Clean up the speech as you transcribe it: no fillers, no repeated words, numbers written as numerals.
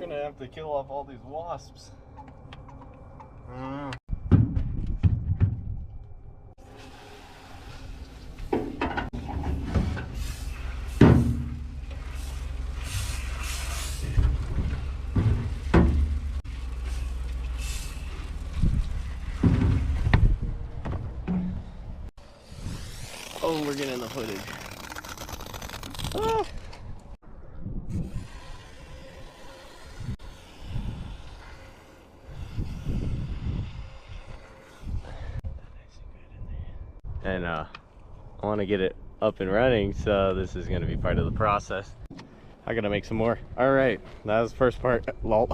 gonna have to kill off all these wasps. Oh, we're getting the footage. Ah. And I want to get it up and running, so this is going to be part of the process. I gotta make some more. All right, that was the first part. Lol.